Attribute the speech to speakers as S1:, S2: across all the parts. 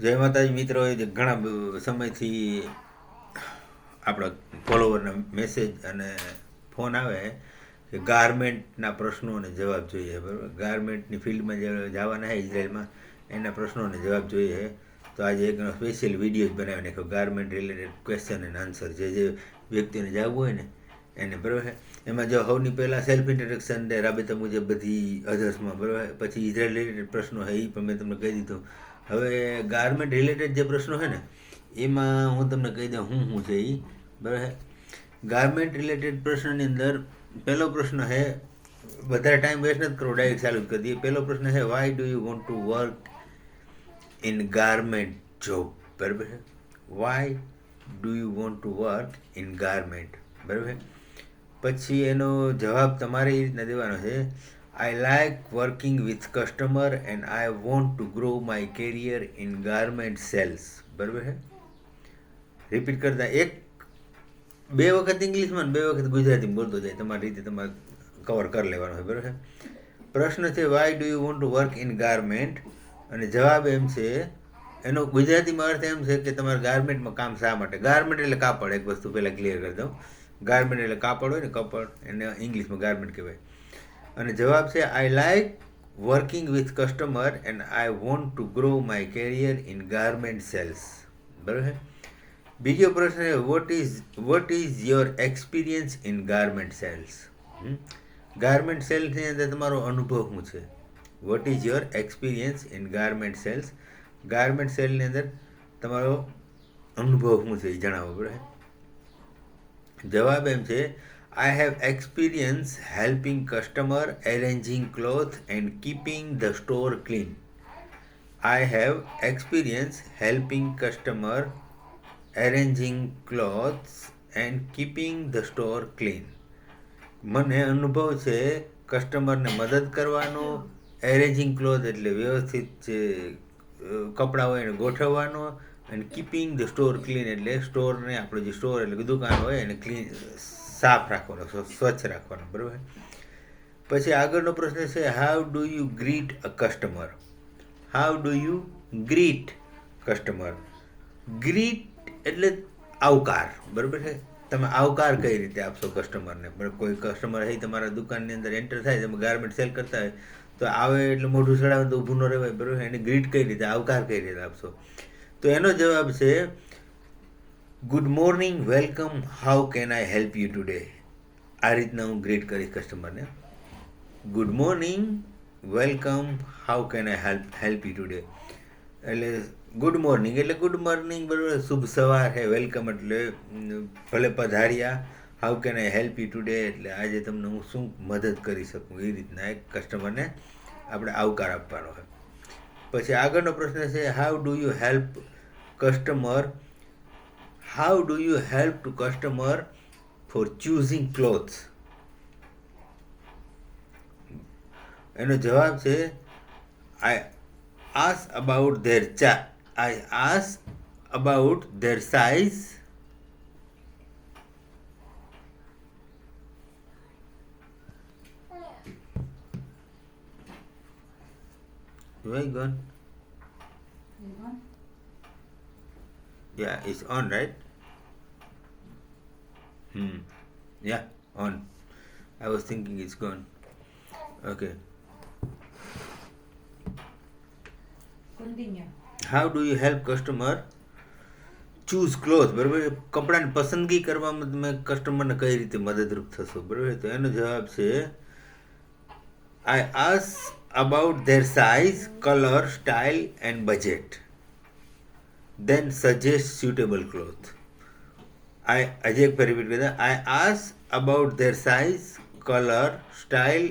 S1: જય માતાજી મિત્રો, ઘણા સમયથી આપણા ફોલોવરના મેસેજ અને ફોન આવે કે ગાર્મેન્ટના પ્રશ્નોને જવાબ જોઈએ. બરાબર, ગાર્મેન્ટની ફિલ્ડમાં જે જવાના છે ઇઝરાયલમાં, એના પ્રશ્નોને જવાબ જોઈએ. તો આજે એક સ્પેશિયલ વિડીયો જ બનાવી નાખ્યો, garment related question and answer. જે વ્યક્તિને જવું હોય ને એને, બરાબર છે. એમાં જો સૌની પહેલાં સેલ્ફ ઇન્ટ્રોડક્શન દે રાબેતા મુજબ બધી અધર્સમાં, બરાબર. પછી ઇઝરાયલ રિલેટેડ પ્રશ્નો છે એ પણ મેં તમને કહી દીધું. હવે ગાર્મેન્ટ રિલેટેડ જે પ્રશ્નો છે ને એમાં હું તમને કહી દઉં શું છે એ, બરાબર. ગાર્મેન્ટ રિલેટેડ પ્રશ્નની અંદર પહેલો પ્રશ્ન છે, વધારે ટાઈમ વેસ્ટ નથી કરવો, ડાયરેક્ટ ચાલુ જ કરી દઈએ. પહેલો પ્રશ્ન છે, why do you want to work in garment job? બરાબર છે. Why do you want to work in garment? બરાબર. પછી એનો જવાબ તમારે એ રીતના દેવાનો છે, I like working with customer and I want to grow my career in garment sales. બરાબર છે. રિપીટ કરતા બે વખત ઇંગ્લિશમાં બે વખત ગુજરાતીમાં બોલતો જાય, તમારી રીતે તમારે કવર કરી લેવાનો હોય. બરાબર છે. પ્રશ્ન છે, why do you want to work in garment? અને જવાબ એમ છે, એનો ગુજરાતીમાં અર્થ એમ છે કે તમારે ગાર્મેન્ટમાં કામ શા માટે. ગાર્મેન્ટ એટલે કાપડ, એક વસ્તુ પહેલાં ક્લિયર કરી દઉં. ગાર્મેન્ટ એટલે કાપડ હોય ને, કપડ, એને ઇંગ્લિશમાં ગાર્મેન્ટ કહેવાય. અને જવાબ છે, I like working with customer and I want to grow my career in garment sales. બરાબર છે. બીજો પ્રશ્ન છે, what is your experience in garment sales? Garment સેલ્સની અંદર તમારો અનુભવ શું છે? What is your experience in garment sales? Garment સેલની અંદર તમારો અનુભવ શું છે એ જણાવો. બરાબર. જવાબ એમ છે, I have experience helping customer arranging cloth and keeping the store clean. I have experience helping customer arranging clothes and keeping the store clean. મને અનુભવ છે કસ્ટમરને મદદ કરવાનો, એરેન્જિંગ ક્લોથ એટલે વ્યવસ્થિત જે કપડાં હોય એને ગોઠવવાનો, અને કીપિંગ ધ સ્ટોર ક્લીન એટલે સ્ટોરને, આપણે જે સ્ટોર એટલે દુકાન હોય એને ક્લીન, સાફ રાખવાનો, સ્વચ્છ રાખવાનો. બરાબર. પછી આગળનો પ્રશ્ન છે, how do you greet a customer? How do you greet customer? Greet એટલે આવકાર. બરાબર છે. તમે આવકાર કઈ રીતે આપશો કસ્ટમરને? કોઈ કસ્ટમર છે તમારા દુકાનની અંદર એન્ટર થાય, તમે ગાર્મેન્ટ સેલ કરતા હોય તો આવે એટલે મોઢું ચડાવે તો ઊભું ન રહેવાય. બરાબર. એને ગ્રીટ કઈ રીતે, આવકાર કઈ રીતે આપશો? તો એનો જવાબ છે, good morning, welcome, how can I help you today? આ રીતના હું ગ્રીટ કરીશ કસ્ટમરને. Good morning, welcome, how can I help you today? એટલે ગુડ મોર્નિંગ એટલે ગુડ મોર્નિંગ, બરાબર, શુભ સવાર છે. વેલકમ એટલે ભલે પધાર્યા. How can I help you today એટલે આજે તમને હું શું મદદ કરી શકું. એ રીતના એક કસ્ટમરને આપણે આવકાર આપવાનો હોય. પછી આગળનો પ્રશ્ન છે, how do you help customer? How do you help to customer four choosing clothes? એનો જવાબ છે, આઈ ask about their I ask about their size. Where you gone? Yeah, it's on, right? Yeah, on. I was thinking it's gone. Okay.
S2: Continue.
S1: How do you help customer choose clothes? બરાબર. કપડાની પસંદગી કરવામાં તમે કસ્ટમરને કઈ રીતે મદદરૂપ થશો? બરાબર. તો એનો જવાબ છે, આઈ ask about their size, colour, style and budget, then suggest suitable cloth. આજે એક ફેર રિપીટ કરતા, આઈ ask about their size, colour, style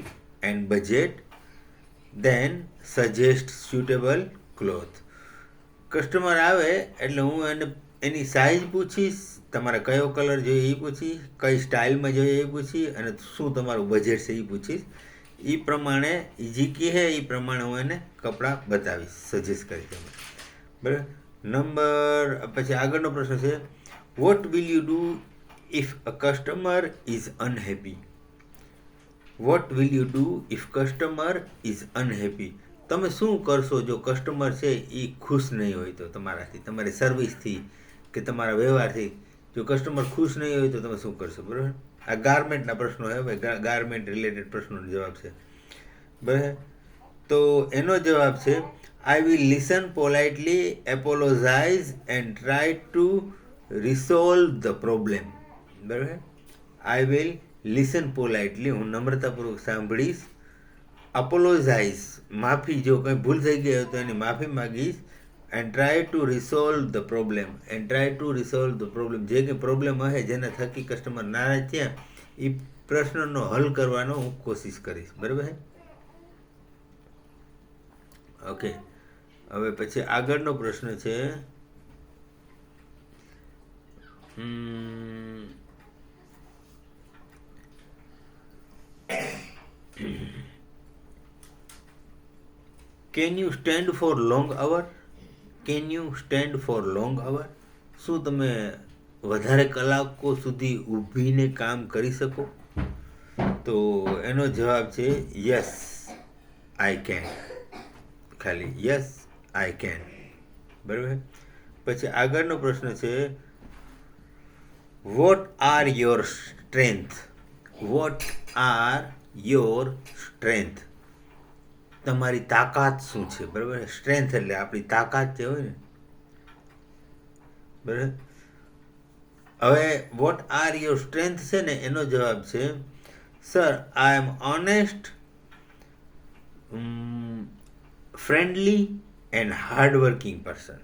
S1: and budget, then suggest suitable cloth. Customer આવે એટલે હું એને એની સાઇઝ પૂછીશ, તમારે કયો કલર જોઈએ એ પૂછીશ, કઈ સ્ટાઇલમાં જોઈએ એ પૂછીશ, અને શું તમારું બજેટ છે એ પૂછીશ. એ પ્રમાણે જે કહે એ પ્રમાણે હું એને કપડાં બતાવીશ, સજેસ્ટ કરીશ. બરાબર. પછી આગળનો પ્રશ્ન છે, what will you do if a customer is unhappy? What will you do if customer is unhappy? તમે શું કરશો જો કસ્ટમર છે એ ખુશ નહીં હોય તો તમારાથી, તમારી સર્વિસથી કે તમારા વ્યવહારથી જો કસ્ટમર ખુશ નહીં હોય તો તમે શું કરશો? બરાબર, આ ગાર્મેન્ટના પ્રશ્નો છે ભાઈ, ગાર્મેન્ટ રિલેટેડ પ્રશ્નોનો જવાબ છે. બરાબર, તો એનો જવાબ છે I will listen politely, apologize and try to resolve the problem. બરાબર, આઈ વિલ લિસન પોલાઇટલી, હું નમ્રતાપૂર્વક સાંભળીશ. અપોલોજાઇઝ, માફી, જો કંઈ ભૂલ થઈ ગઈ હોય તો એની માફી માગીશ. And try to resolve the problem, and try to resolve the problem, જે કંઈ પ્રોબ્લેમ હશે જેના થકી કસ્ટમર નારાજ થયા એ પ્રશ્નનો હલ કરવાનો હું કોશિશ કરીશ. બરાબર છે? ઓકે, હવે પછી આગળનો પ્રશ્ન છે can you stand for long hour? Can you stand for long hour? શું તમે વધારે કલાકો સુધી ઊભીને કામ કરી શકો? તો એનો જવાબ છે યસ આઈ કેન. ખાલી યસ આઈ કેન. બરાબર, પછી આગળનો પ્રશ્ન છે what are your strength? What are your strength? તમારી તાકાત શું છે? બરાબર, સ્ટ્રેન્થ એટલે આપણી તાકાત જે હોય ને. બરાબર, હવે વોટ આર યોર સ્ટ્રેન્થ છે ને એનો જવાબ છે sir I am honest, friendly and hard working person.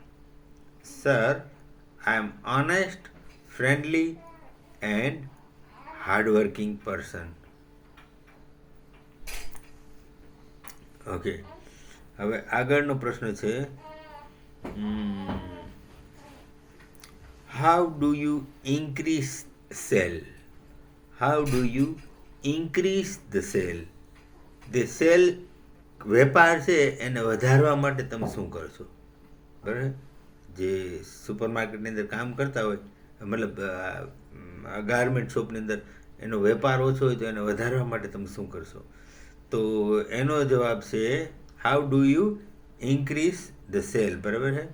S1: Sir I am honest, friendly and hard working person. Okay, હવે આગળનો પ્રશ્ન છે how do you increase sale? How do you increase the sale? The sale, વેપાર છે એને વધારવા માટે તમે શું કરશો? બરાબર, જે સુપર માર્કેટની અંદર કામ કરતા હોય, મતલબ ગાર્મેન્ટ શોપની અંદર એનો વેપાર ઓછો હોય તો એને વધારવા માટે તમે શું કરશો? તો એનો જવાબ છે how do you increase the sale. બરાબર છે?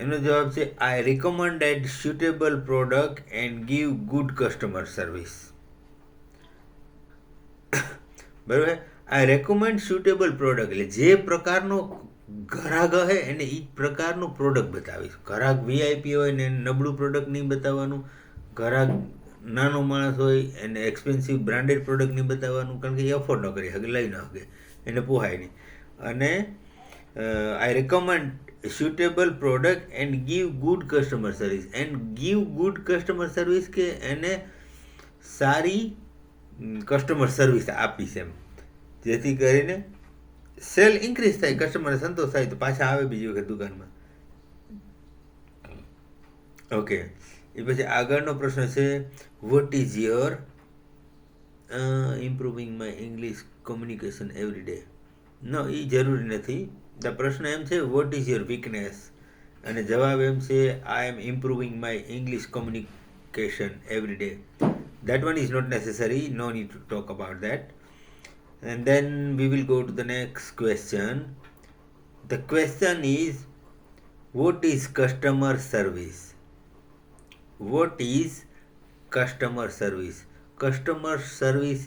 S1: એનો જવાબ છે I recommended suitable product and give good customer service. બરાબર, આઈ રેકમેન્ડ સુટેબલ પ્રોડક્ટ એટલે જે પ્રકારનો ગ્રાહક હે એને એ પ્રકારનું પ્રોડક્ટ બતાવીશ. ગ્રાહક વીઆઈપી હોય ને એને નબળું પ્રોડક્ટ નહીં બતાવવાનું, ગ્રાહક નાનો માણસ હોય એને એક્સપેન્સિવ બ્રાન્ડેડ પ્રોડક્ટ નહીં બતાવવાનું, કારણ કે એ અફોર્ડ ન કરી શકે, લઈ ન શકે, એને પોહાય નહીં. અને આઈ recommend suitable product and give good customer service. And give good customer service કે એને સારી કસ્ટમર સર્વિસ આપીશ એમ, જેથી કરીને સેલ ઇન્ક્રીઝ થાય, કસ્ટમરને સંતોષ થાય તો પાછા આવે બીજી વખત દુકાનમાં. ઓકે, એ પછી આગળનો પ્રશ્ન છે what is your improving my English communication every day? No, એ જરૂરી નથી. ધ પ્રશ્ન એમ છે વોટ ઇઝ યોર વીકનેસ, અને જવાબ એમ છે I am improving my English communication every day. That one is not necessary, no need to talk about that. And then we will go to the next question. The question is what is customer service? What is customer service? Customer service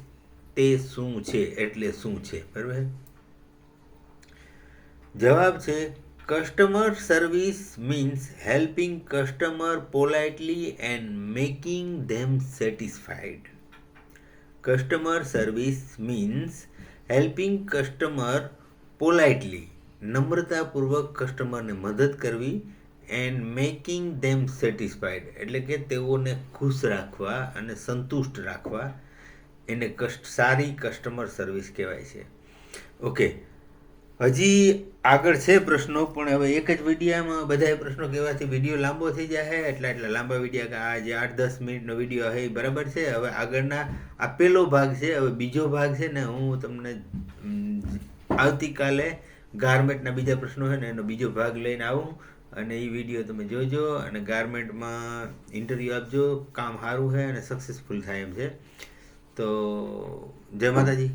S1: તે શું છે, એટલે શું છે? બરાબર, જવાબ છે customer service means helping customer politely and making them satisfied. Customer service means helping customer politely, નમ્રતાપૂર્વક કસ્ટમરને મદદ કરવી, એન્ડ મેકિંગ ધેમ સેટિસ્ફાઈડ એટલે કે તેઓને ખુશ રાખવા અને સંતુષ્ટ રાખવા, એને સારી કસ્ટમર સર્વિસ કહેવાય છે. ઓકે, હજી આગળ છે પ્રશ્નો, પણ હવે એક જ વિડીયોમાં બધા પ્રશ્નો કહેવાથી વિડીયો લાંબો થઈ જાય એટલા લાંબા વિડીયો, આ જે 8-10 મિનિટનો વિડીયો છે એ બરાબર છે. હવે આગળના આ પહેલો ભાગ છે, હવે બીજો ભાગ છે ને હું તમને આવતીકાલે ગાર્મેન્ટના બીજા પ્રશ્નો છે ને એનો બીજો ભાગ લઈને આવું, અને એ વિડીયો તમે જોજો અને ગાર્મેન્ટમાં ઇન્ટરવ્યૂ આપજો. કામ સારું છે અને સક્સેસફુલ થાય એમ છે. તો જય માતાજી.